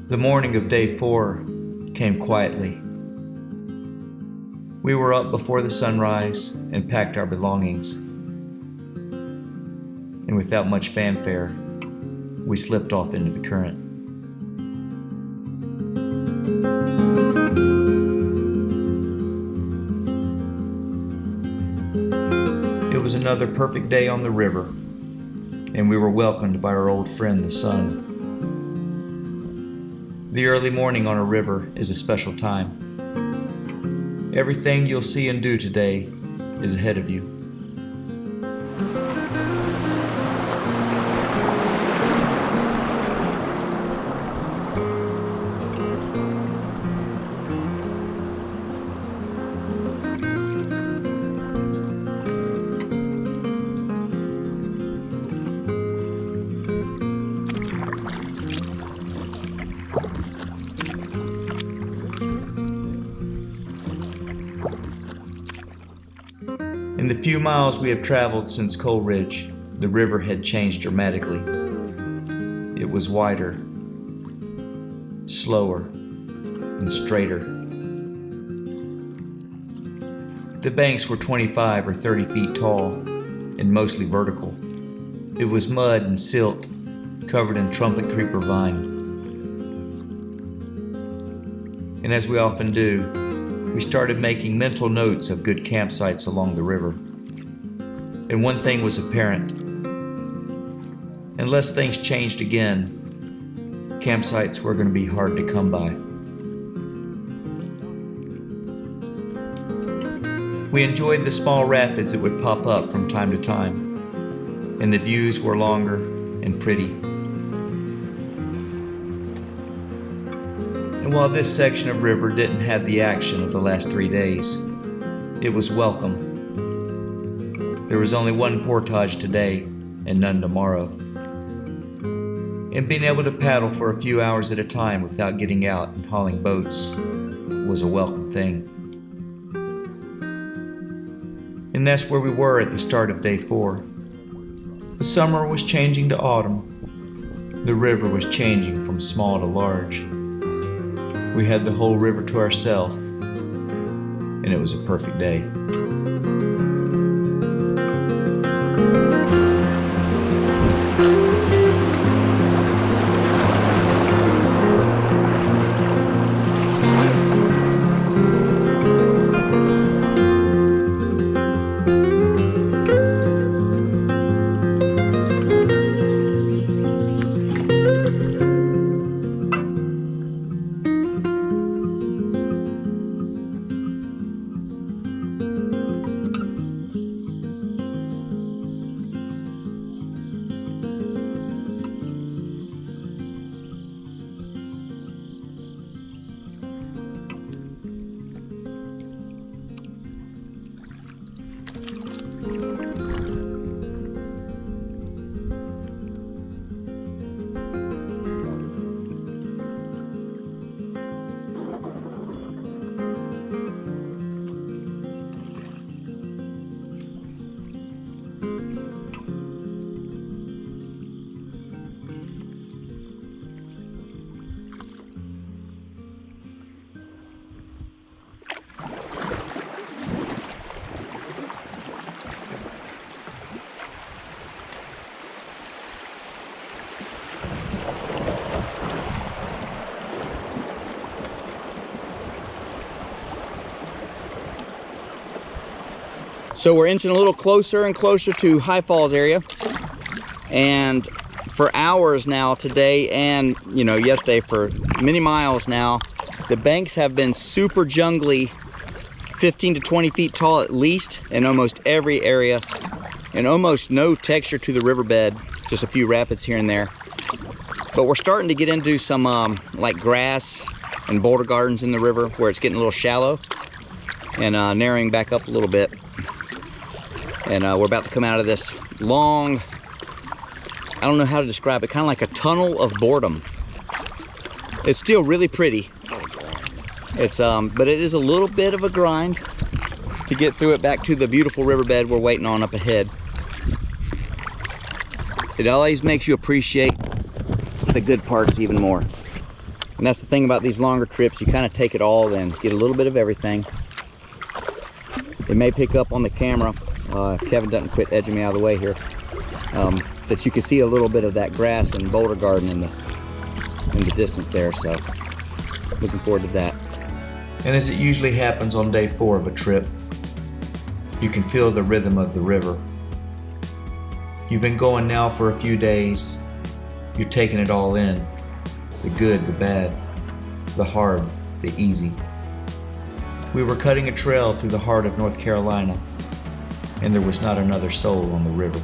The morning of day 4 came quietly. We were up before the sunrise and packed our belongings. And without much fanfare, we slipped off into the current. It was another perfect day on the river, and we were welcomed by our old friend the sun. The early morning on a river is a special time. Everything you'll see and do today is ahead of you. In the few miles we have traveled since Coal Ridge, the river had changed dramatically. It was wider, slower, and straighter. The banks were 25 or 30 feet tall and mostly vertical. It was mud and silt covered in trumpet creeper vine. And as we often do, we started making mental notes of good campsites along the river. And one thing was apparent. Unless things changed again, campsites were going to be hard to come by. We enjoyed the small rapids that would pop up from time to time, and the views were longer and pretty. And while this section of river didn't have the action of the last 3 days, it was welcome. There was only one portage today and none tomorrow. And being able to paddle for a few hours at a time without getting out and hauling boats was a welcome thing. And that's where we were at the start of day 4. The summer was changing to autumn. The river was changing from small to large. We had the whole river to ourselves, and it was a perfect day. So we're inching a little closer and closer to High Falls area, and for hours now today and yesterday, for many miles now, the banks have been super jungly, 15 to 20 feet tall at least in almost every area, and almost no texture to the riverbed, just a few rapids here and there. But we're starting to get into some like grass and boulder gardens in the river where it's getting a little shallow and narrowing back up a little bit. And we're about to come out of this long, I don't know how to describe it, kind of like a tunnel of boredom. It's still really pretty. It's but it is a little bit of a grind to get through it back to the beautiful riverbed we're waiting on up ahead. It always makes you appreciate the good parts even more. And that's the thing about these longer trips, you kind of take it all in, get a little bit of everything. It may pick up on the camera, Kevin doesn't quit edging me out of the way here, that you can see a little bit of that grass and boulder garden in the distance there, so looking forward to that. And as it usually happens on day 4 of a trip, you can feel the rhythm of the river. You've been going now for a few days. You're taking it all in. The good, the bad, the hard, the easy. We were cutting a trail through the heart of North Carolina, and there was not another soul on the river.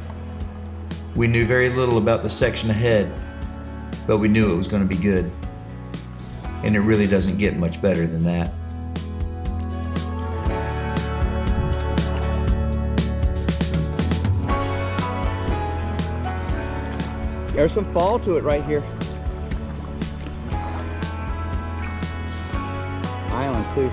We knew very little about the section ahead, but we knew it was going to be good. And it really doesn't get much better than that. There's some fall to it right here. Island too.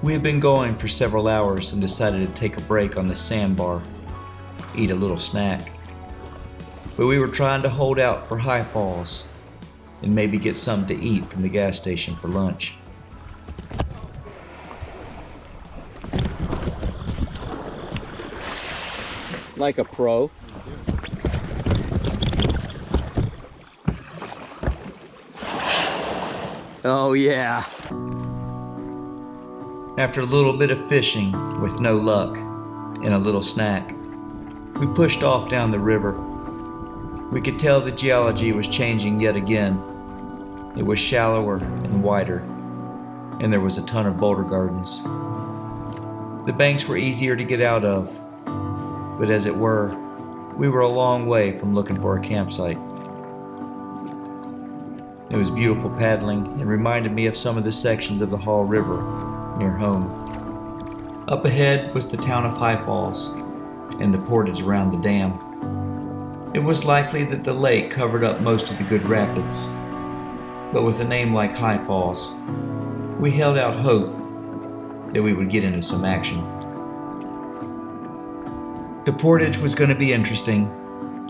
We had been going for several hours and decided to take a break on the sandbar, eat a little snack. But we were trying to hold out for High Falls and maybe get something to eat from the gas station for lunch. Like a pro. Oh yeah. After a little bit of fishing with no luck and a little snack, we pushed off down the river. We could tell the geology was changing yet again. It was shallower and wider, and there was a ton of boulder gardens. The banks were easier to get out of, but as it were, we were a long way from looking for a campsite. It was beautiful paddling and reminded me of some of the sections of the Hall River near home. Up ahead was the town of High Falls and the portage around the dam. It was likely that the lake covered up most of the good rapids, but with a name like High Falls, we held out hope that we would get into some action. The portage was going to be interesting,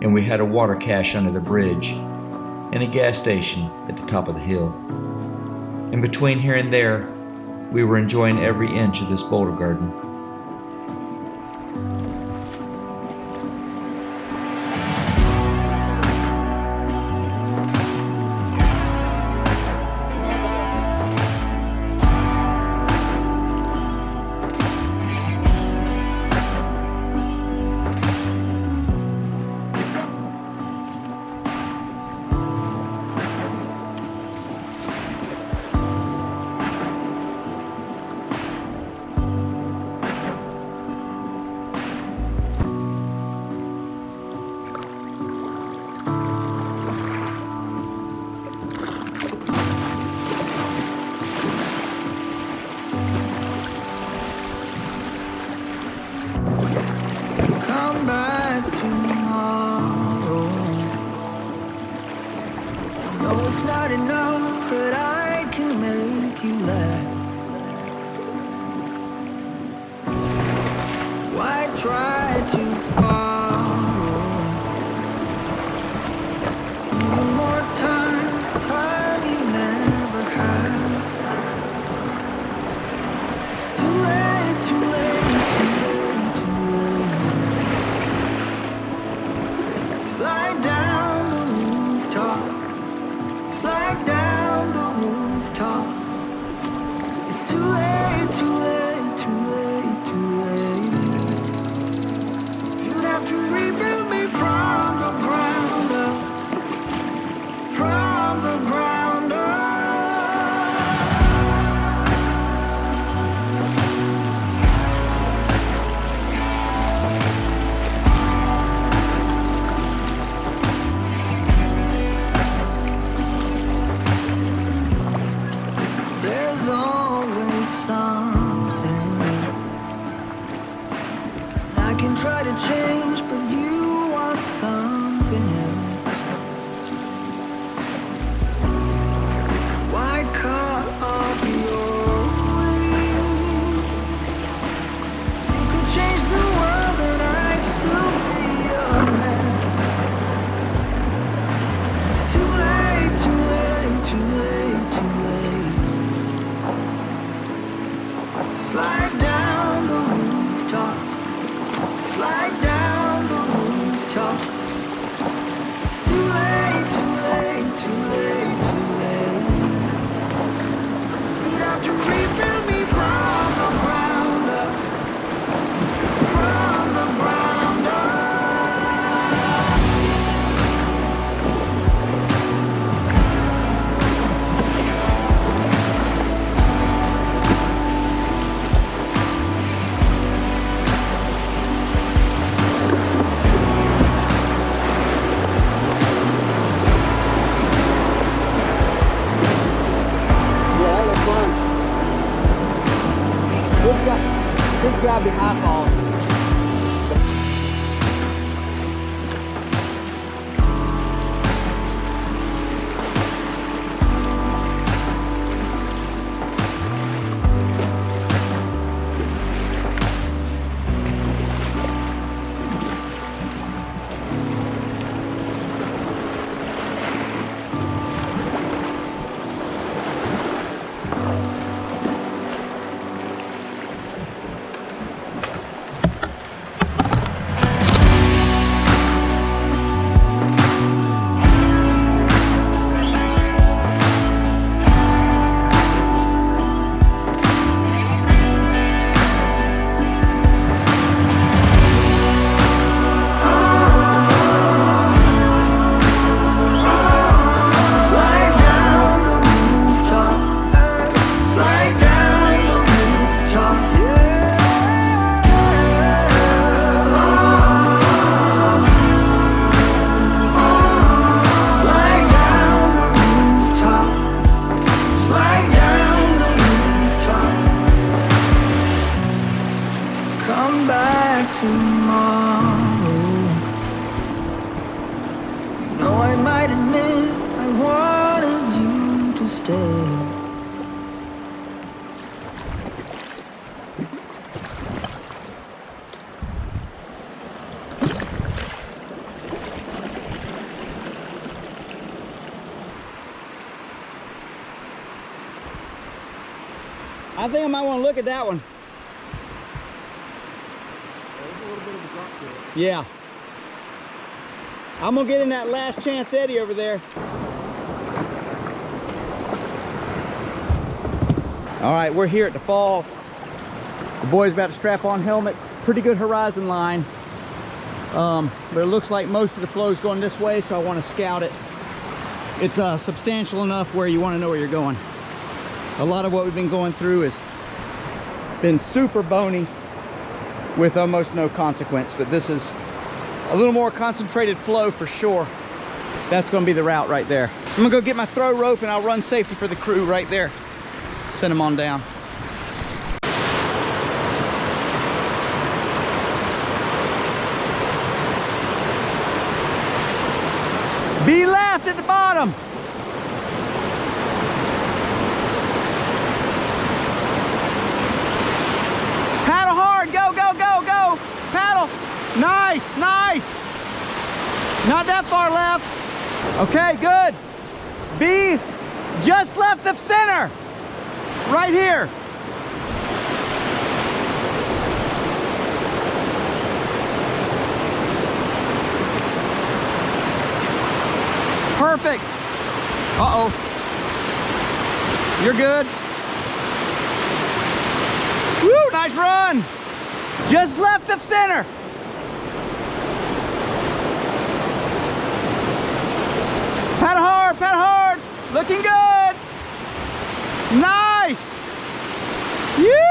and we had a water cache under the bridge and a gas station at the top of the hill. In between here and there, we were enjoying every inch of this boulder garden. Come back tomorrow. No, it's not enough that I can make you laugh. Why try to borrow even more time you never had? It's too late, too late, too late, too late. Slide down the rooftop. Slide down the rooftop. It's too late, too late, too late, too late. You'd have to rebuild me from the ground up. From the ground up. There's always something I can try to change, but you want something else. Why cut off your wings? You could change the world and I'd still be a mess. It's too late, too late, too late, too late. Slide down the rooftop. Slide down the rooftop. It's too late, too late, too late, too late. You'd have to rebuild me from the ground up. From the ground up. Yeah, that looks fun. Good job, your High Falls. tomorrow. You know I might admit I wanted you to stay. I think I might want to look at that one. There's a little bit of a drop to it. Yeah. I'm gonna get in that last chance eddy over there. All right, we're here at the falls. The boys about to strap on helmets. Pretty good horizon line. But it looks like most of the flow is going this way, so I want to scout it. It's substantial enough where you want to know where you're going. A lot of what we've been going through has been super bony with almost no consequence, but this is a little more concentrated flow for sure. That's going to be the route right there. I'm going to go get my throw rope and I'll run safety for the crew right there. Send them on down. Be left at the bottom. Paddle hard, go, go, go, go. Paddle. Nice, nice. Not that far left. Okay, good. Be just left of center. Right here. Perfect. Uh-oh. You're good. Woo, nice run. Just left of center. Paddle hard, paddle hard. Looking good. Nice. You.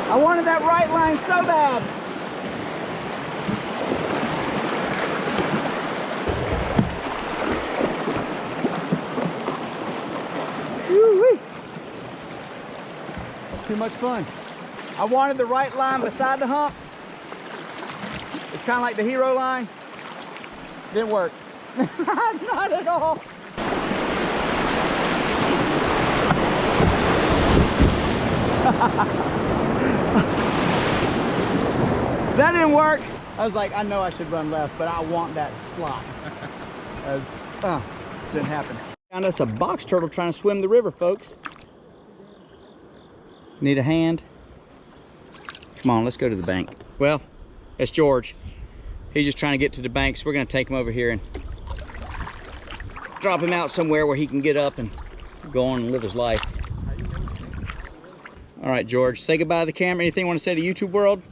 I wanted that right line so bad. Woo-wee. Too much fun. I wanted the right line beside the hump. It's kind of like the hero line. Didn't work. Not at all. That didn't work. I was like, I know I should run left, but I want that slot. Didn't happen. Found us a box turtle trying to swim the river, folks. Need a hand? Come on, let's go to the bank. Well, it's George. He's just trying to get to the bank, so we're gonna take him over here and drop him out somewhere where he can get up and go on and live his life. All right, George, say goodbye to the camera. Anything you want to say to YouTube world?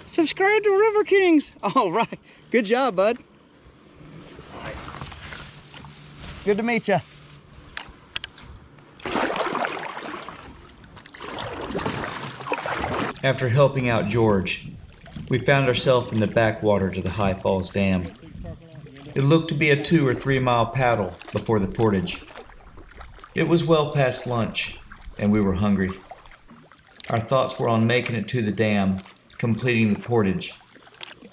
Subscribe to River Kings. All right, good job, bud. All right. Good to meet you. After helping out George, we found ourselves in the backwater to the High Falls Dam. It looked to be a 2 or 3 mile paddle before the portage. It was well past lunch, and we were hungry. Our thoughts were on making it to the dam, completing the portage,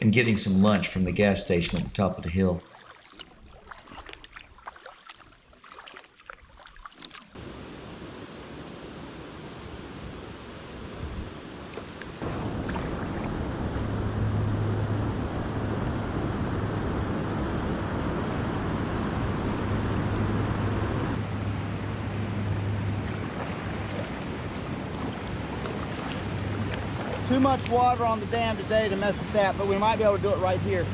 and getting some lunch from the gas station at the top of the hill. Too much water on the dam today to mess with that, but we might be able to do it right here.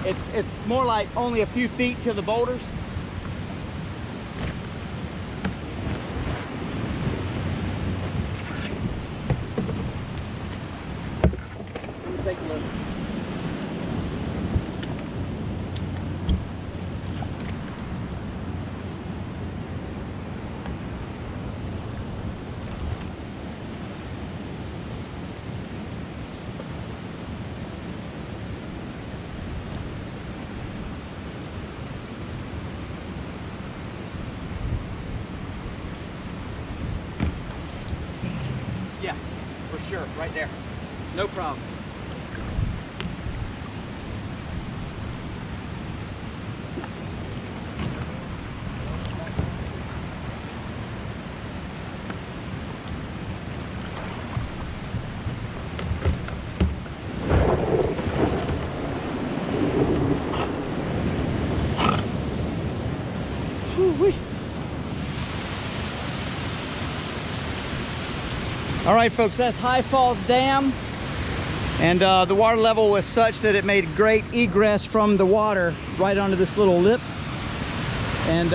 It's more like only a few feet to the boulders. Let me take a look. Yeah, for sure, right there. No problem. Whew-wee. All right, folks, that's High Falls Dam, and the water level was such that it made great egress from the water right onto this little lip. And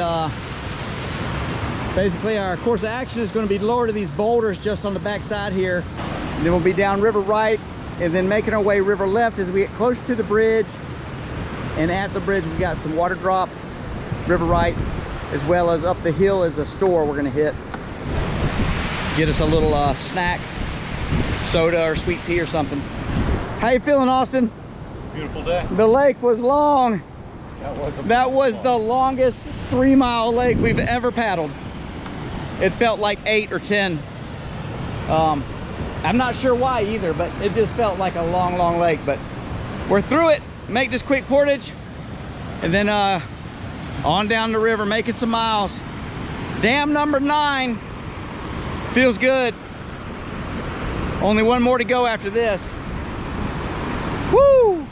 basically our course of action is going to be lower to these boulders just on the back side here. And then we'll be down river right, and then making our way river left as we get close to the bridge. And at the bridge we got some water drop, river right, as well as up the hill is a store we're going to hit. Get us a little snack, soda or sweet tea or something. How you feeling, Austin? Beautiful day. The lake was long. That was the longest 3 mile lake we've ever paddled. It felt like 8 or 10. I'm not sure why either, but it just felt like a long, long lake. But we're through it. Make this quick portage, and then on down the river, making some miles. Dam number 9. Feels good. Only one more to go after this. Woo!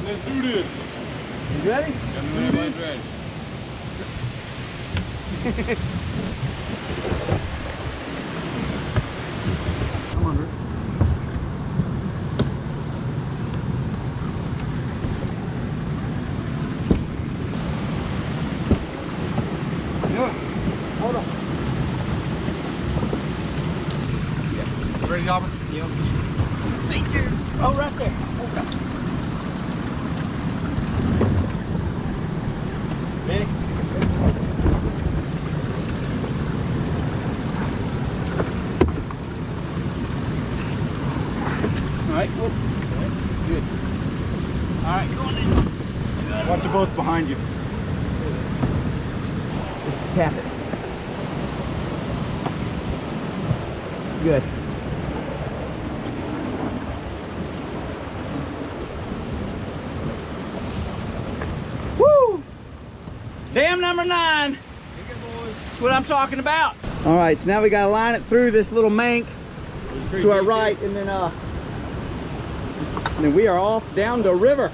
Let's do this. You ready? Everybody's ready. Come on, Rick. Yeah. Hold on. You ready, Albert? Yep. Thank you. Oh, right there. Okay. Ready? All right, cool. Good. All right, going in. Watch the boats behind you. Just tap it. Good. Woo! Dam number 9. That's what I'm talking about. All right, so now we gotta line it through this little mank to our right, and then we are off down the river.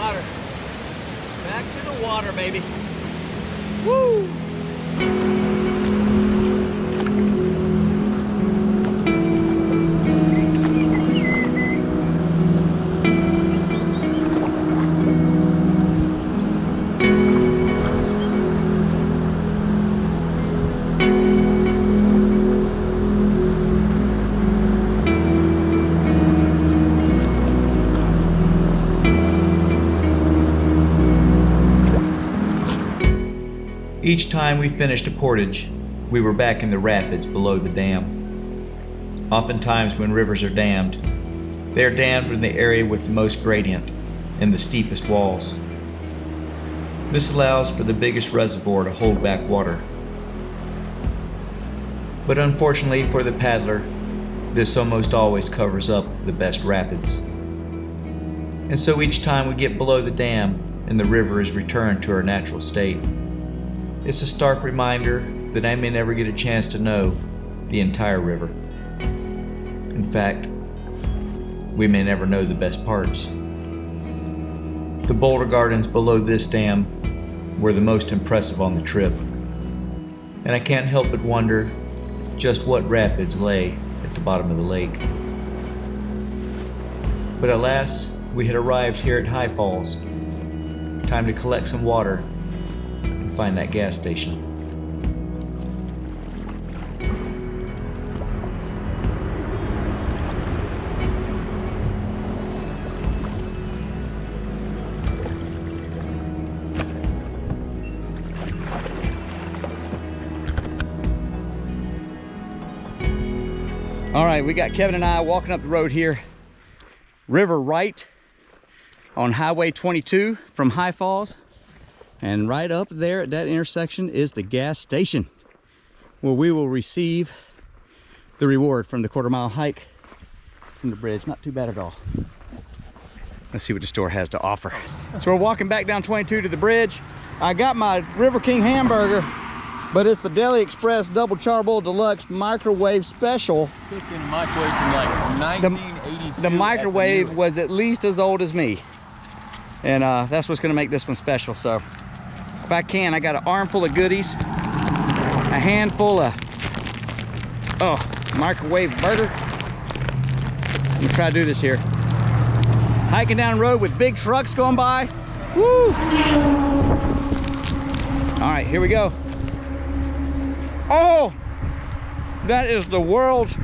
water. Back to the water, baby. Woo! Each time we finished a portage, we were back in the rapids below the dam. Oftentimes when rivers are dammed, they are dammed in the area with the most gradient and the steepest walls. This allows for the biggest reservoir to hold back water. But unfortunately for the paddler, this almost always covers up the best rapids. And so each time we get below the dam and the river is returned to her natural state, it's a stark reminder that I may never get a chance to know the entire river. In fact, we may never know the best parts. The boulder gardens below this dam were the most impressive on the trip, and I can't help but wonder just what rapids lay at the bottom of the lake. But alas, we had arrived here at High Falls. Time to collect some water and find that gas station. All right, we got Kevin and I walking up the road here, river right on Highway 22 from High Falls. And right up there at that intersection is the gas station where we will receive the reward from the quarter-mile hike from the bridge. Not too bad at all. Let's see what the store has to offer. So we're walking back down 22 to the bridge. I got my River King hamburger, but it's the Deli Express Double Charboiled Deluxe Microwave Special. Cooked in a microwave from like 1982. The microwave was at least as old as me. And that's what's gonna make this one special. So if I can, I got an armful of goodies, a handful of microwave burger. I'm gonna try to do this here. Hiking down the road with big trucks going by. Woo! All right, here we go. Oh, that is the world's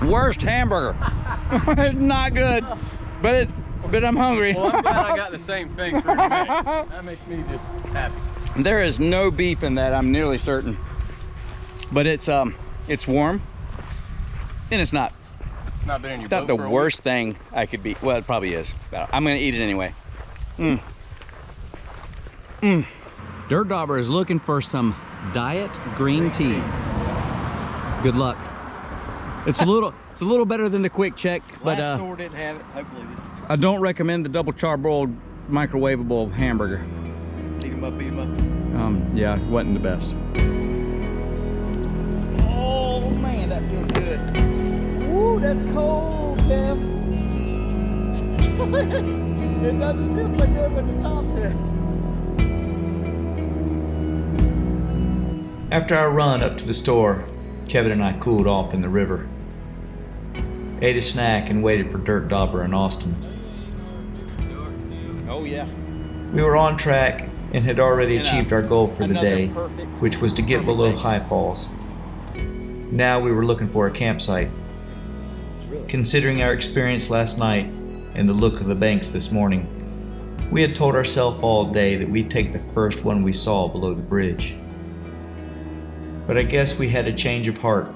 worst hamburger. It's not good, but I'm hungry. Well, I'm glad I got the same thing for you. That makes me just happy. There is no beef in that, I'm nearly certain. But it's warm, and it's not Not been in your the boat for a worst thing I could be. Well, it probably is. But I'm gonna eat it anyway. Dirt Dobber is looking for some diet green tea. Good luck. It's a little better than the quick check, but Last store didn't have it. Hopefully this one. I don't recommend the double charbroiled microwavable hamburger. Beat 'em up. Yeah, it wasn't the best. Oh man, that feels good. Woo, that's cold, Kev. It doesn't feel so good when the top's hit. After our run up to the store, Kevin and I cooled off in the river, ate a snack, and waited for Dirt Dobber in Austin. Oh yeah. We were on track and had already achieved our goal for the day, which was to get below High Falls. Now we were looking for a campsite. Considering our experience last night and the look of the banks this morning, we had told ourselves all day that we'd take the first one we saw below the bridge. But I guess we had a change of heart.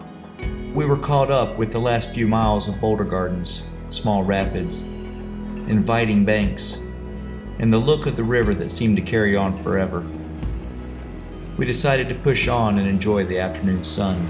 We were caught up with the last few miles of boulder gardens, small rapids, inviting banks, and the look of the river that seemed to carry on forever. We decided to push on and enjoy the afternoon sun.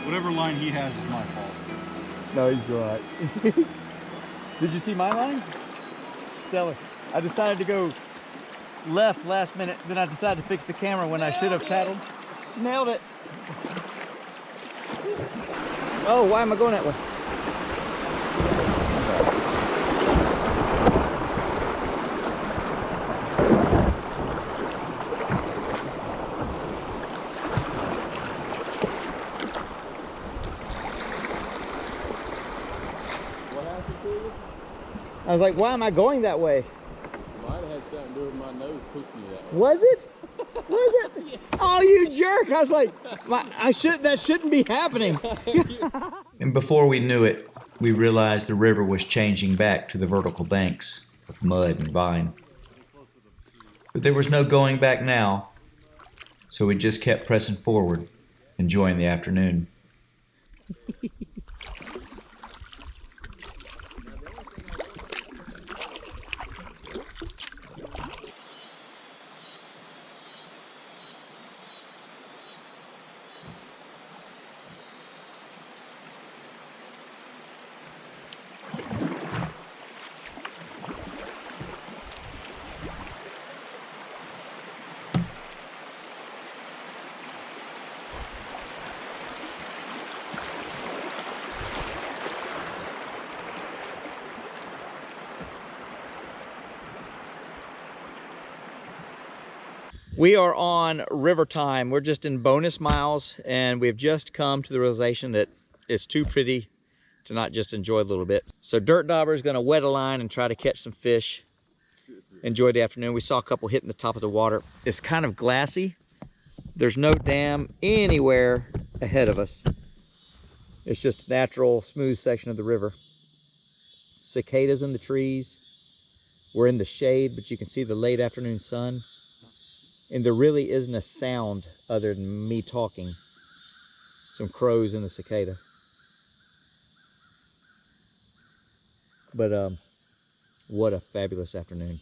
Whatever line he has is my fault. No, he's right. Did you see my line? Stellar. I decided to go left last minute, then I decided to fix the camera when I should have paddled. Nailed it. Oh, why am I going that way? What happened to you? I was like, why am I going that way? Might have had something to do with my nose pushing you that way. Was it? Was it? Oh, you jerk! I was like, that shouldn't be happening. And before we knew it, we realized the river was changing back to the vertical banks of mud and vine. But there was no going back now, so we just kept pressing forward, enjoying the afternoon. We are on river time. We're just in bonus miles, and we've just come to the realization that it's too pretty to not just enjoy a little bit. So Dirt Dobber is going to wet a line and try to catch some fish. Enjoy the afternoon. We saw a couple hitting the top of the water. It's kind of glassy. There's no dam anywhere ahead of us. It's just a natural, smooth section of the river. Cicadas in the trees. We're in the shade, but you can see the late afternoon sun. And there really isn't a sound other than me talking. Some crows and the cicada. But what a fabulous afternoon.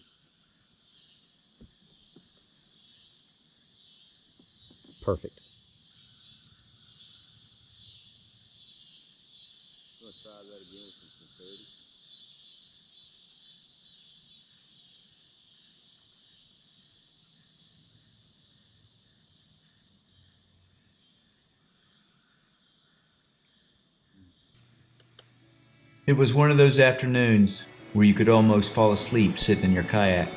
Perfect. Let's try that again with some sincerity. It was one of those afternoons where you could almost fall asleep sitting in your kayak.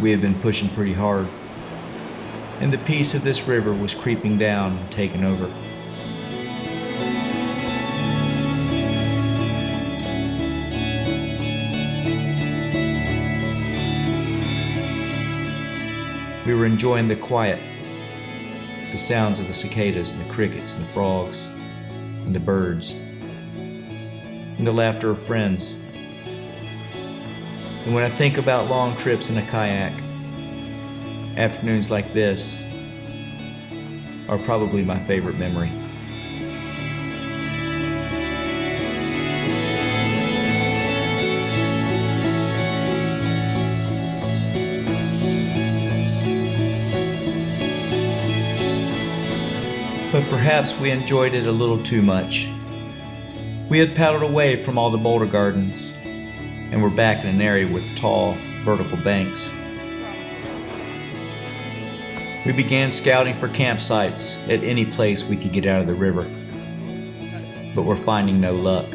We had been pushing pretty hard, and the peace of this river was creeping down and taking over. We were enjoying the quiet, the sounds of the cicadas and the crickets and the frogs and the birds, and the laughter of friends. And when I think about long trips in a kayak, afternoons like this are probably my favorite memory. But perhaps we enjoyed it a little too much. We had paddled away from all the boulder gardens and were back in an area with tall, vertical banks. We began scouting for campsites at any place we could get out of the river, but we're finding no luck.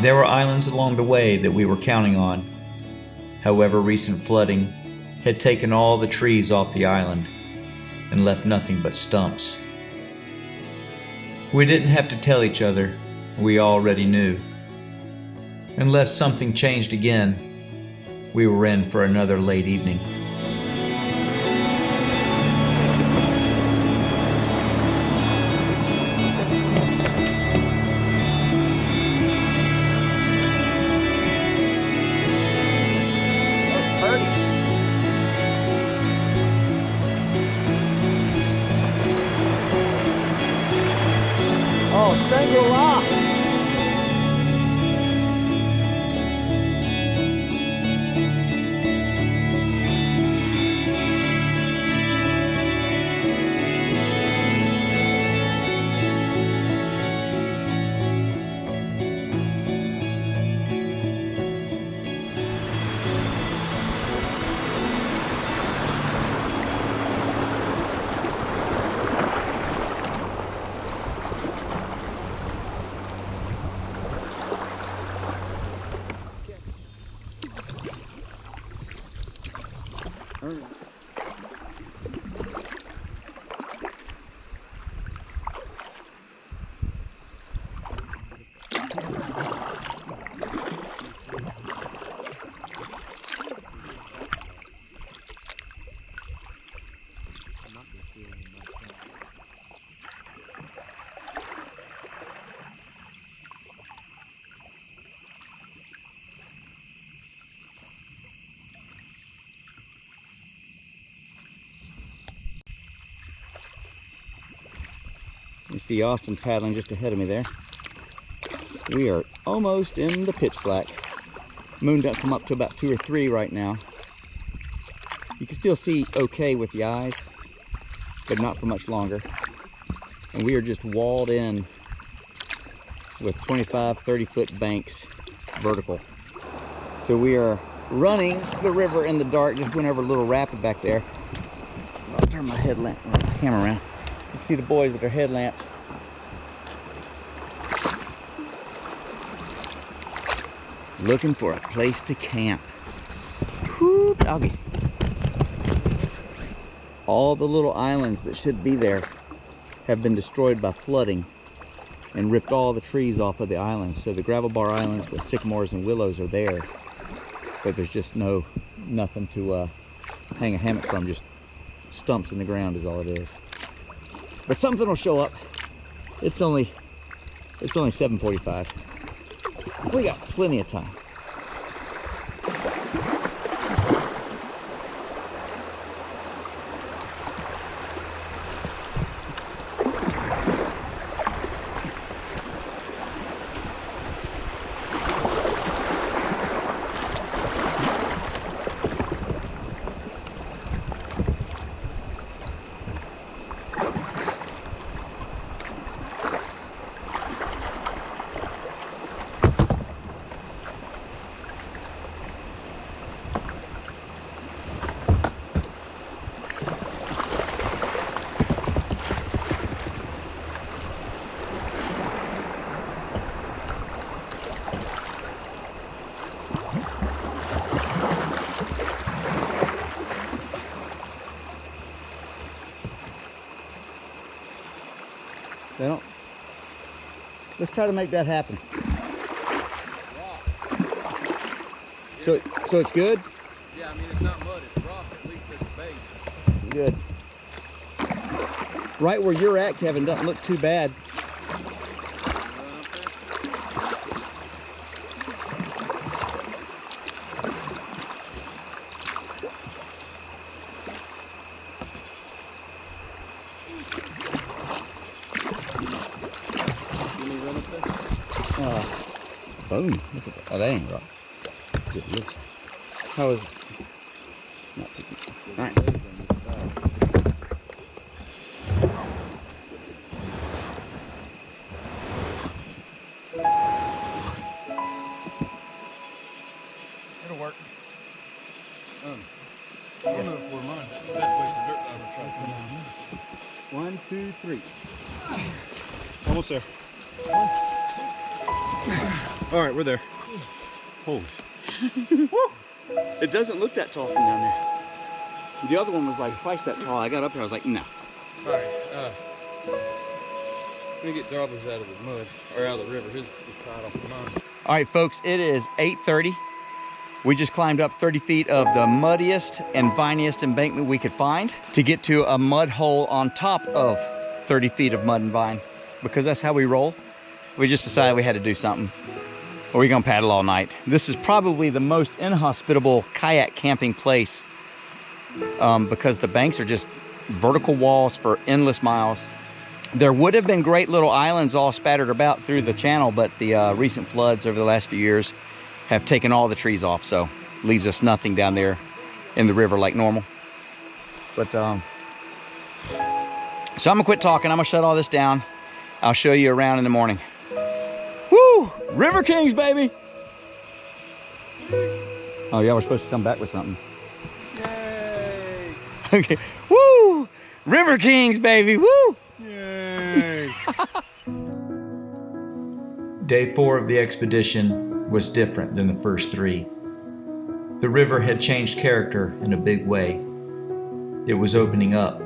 There were islands along the way that we were counting on. However, recent flooding had taken all the trees off the island and left nothing but stumps. We didn't have to tell each other, we already knew. Unless something changed again, we were in for another late evening. You see Austin paddling just ahead of me there. We are almost in the pitch black. Moon doesn't come up to about 2 or 3 right now. You can still see okay with the eyes, but not for much longer. And we are just walled in with 25, 30-foot banks vertical. So we are running the river in the dark. Just went over a little rapid back there. I'll turn my camera around. You can see the boys with their headlamps. Looking for a place to camp. Whoo, doggy. All the little islands that should be there have been destroyed by flooding and ripped all the trees off of the islands. So the gravel bar islands with sycamores and willows are there, but there's just nothing to hang a hammock from. Just stumps in the ground is all it is. But something will show up. It's only 7:45. We got plenty of time. They don't. Let's try to make that happen. So it's good? Yeah, I mean, it's not mud, it's rock, at least it's base. Good. Right where you're at, Kevin, doesn't look too bad. Boom. Look at that. Oh, that ain't rock. It looks. How is it? Not too good. All right. It'll work. I don't know if we're mine. That's the best place for dirt dobbers try to come on. 1, 2, 3. Almost there. All right, we're there. Holy. It doesn't look that tall from down there. The other one was like twice that tall. I got up there, I was like, no. All right, let me get Dobbers out of the mud, or out of the river. His is tied off of mine. All right, folks, it is 8:30. We just climbed up 30 feet of the muddiest and viniest embankment we could find to get to a mud hole on top of 30 feet of mud and vine, because that's how we roll. We just decided we had to do something, or we're gonna paddle all night. This is probably the most inhospitable kayak camping place because the banks are just vertical walls for endless miles. There would have been great little islands all spattered about through the channel, but the recent floods over the last few years have taken all the trees off, so leaves us nothing down there in the river like normal. But so I'm gonna quit talking. I'm gonna shut all this down. I'll show you around in the morning. Woo! River Kings, baby! Oh, y'all were supposed to come back with something. Yay! Okay. Woo! River Kings, baby! Woo! Yay! Day 4 of the expedition was different than the first 3. The river had changed character in a big way. It was opening up.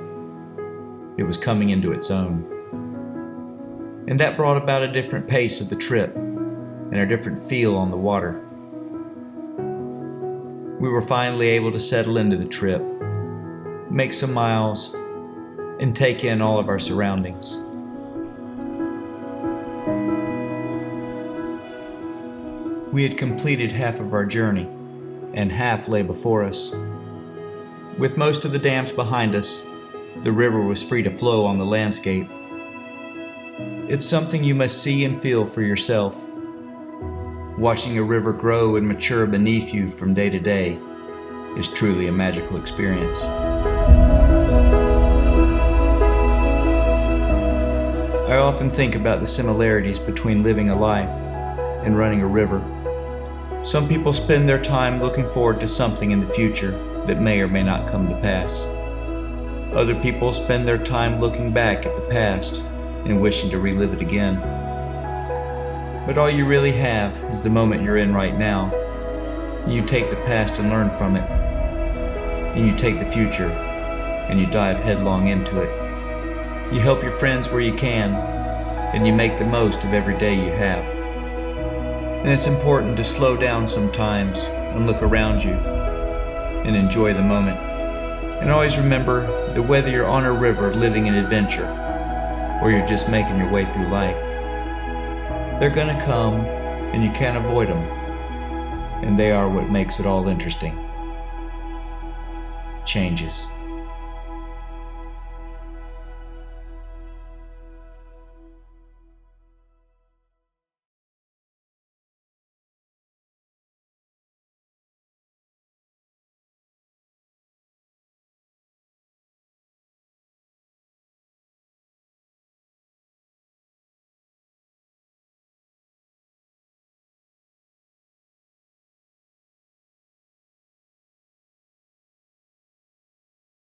It was coming into its own. And that brought about a different pace of the trip and a different feel on the water. We were finally able to settle into the trip, make some miles, and take in all of our surroundings. We had completed half of our journey, and half lay before us. With most of the dams behind us, the river was free to flow on the landscape. It's something you must see and feel for yourself. Watching a river grow and mature beneath you from day to day is truly a magical experience. I often think about the similarities between living a life and running a river. Some people spend their time looking forward to something in the future that may or may not come to pass. Other people spend their time looking back at the past and wishing to relive it again. But all you really have is the moment you're in right now. You take the past and learn from it. And you take the future and you dive headlong into it. You help your friends where you can, and you make the most of every day you have. And it's important to slow down sometimes and look around you and enjoy the moment. And always remember that whether you're on a river living an adventure or you're just making your way through life, they're gonna come and you can't avoid them. And they are what makes it all interesting. Changes.